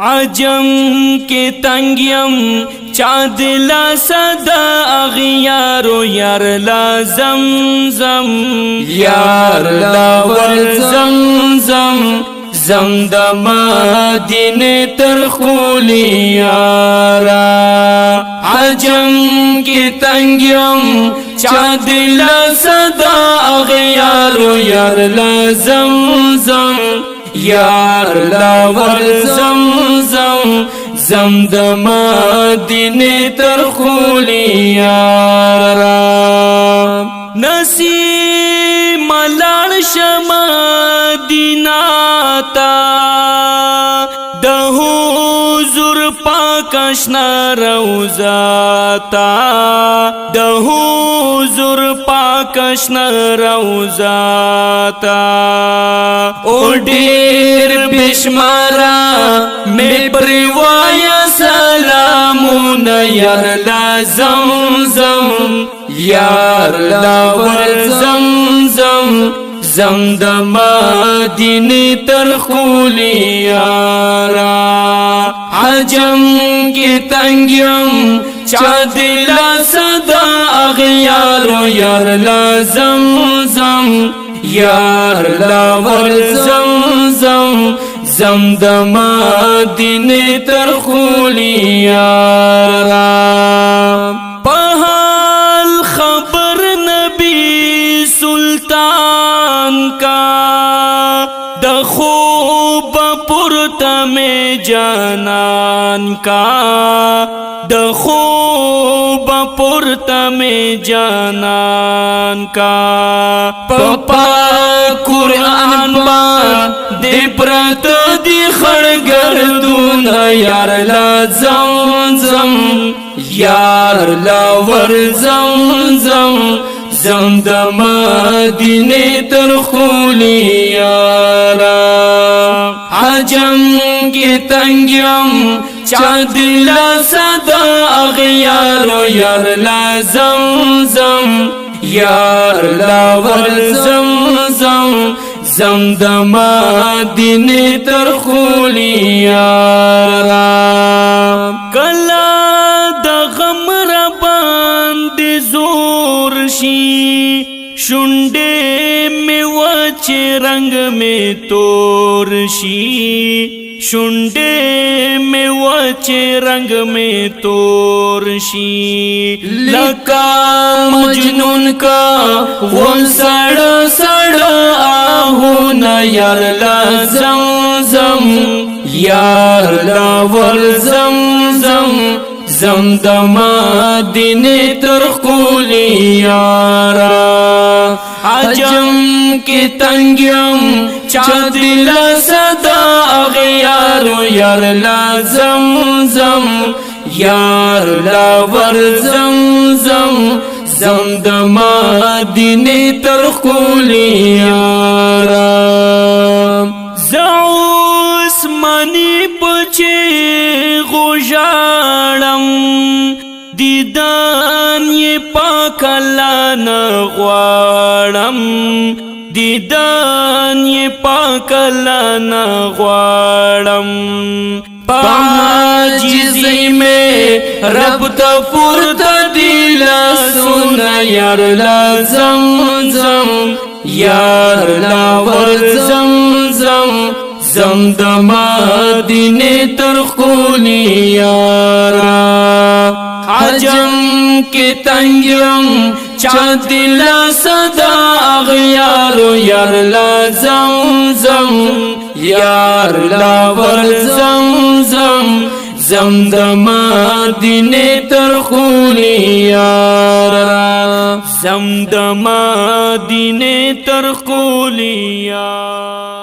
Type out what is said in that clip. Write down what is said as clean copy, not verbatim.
عجم کے تنگیم چادلا صدا اغیارو یار لا زمزم یار لا ورزمزم زمدم مدینه تر خولی یارا عجم کی تنگیم چادلا صدا اغیارو یار لا زمزم یار لا ورزمزم زمدم مدینه تر خولی یارا نسیم لال شما دیناتا د حضور پاک اشنا روزاتا د حضور پاک اشنا روزاتا او ډیر بشمارا می پروایا سلامون یار لا زمزم یار لا ورزمزم زمدم مدینه تر خولی یارا عجم کی تنگیم چادلا صدا اغیارو یار لا زمزم یار لا ورزمزم زمدم مدینه تر خولی یارا پہال خبر نبی سلطان کا د خوب پرتا میں جانان کا د خوب پرتا میں جانان کا پپا قرآن با دی پرت دی خڑگردون یار لا زمزم یار لا ورزمزم زمدم مدینه تر خولی یارا عجم کی تنگیم چادلا صدا اغیارو یار لا زمزم یار لا ورزمزم زمدم مدینه تر خولی یارا کلا د غم را باندې زور شي شونډې می وچ رنگ می تور شي شونډې می وچ رنگ می تور شي لکا مجنون کا غون سڑ سڑ آہونا یار لا زمزم یار لا ورزمزم زمدم مدینه تر خولی یارا عجم کی تنگیم چادلا صدا اغیارو یار لا زمزم یار لا ورزمزم زمدم مدینه تر خولی یارا زعوس منی پچے غجارم دیدان یہ پاک اللہ نغوارم دیدان یہ پاک اللہ نغوارم پاجزی میں رب تفرد دیلا سن یار لا زمزم یار لا ورزمزم زمدم مدینه تر خولی یارا عجم کی تنگیم چادلا صدا اغیارو یار لا زمزم یار لا ورزمزم زمدم مدینه تر خولی یارا زمدم مدینه تر خولی یارا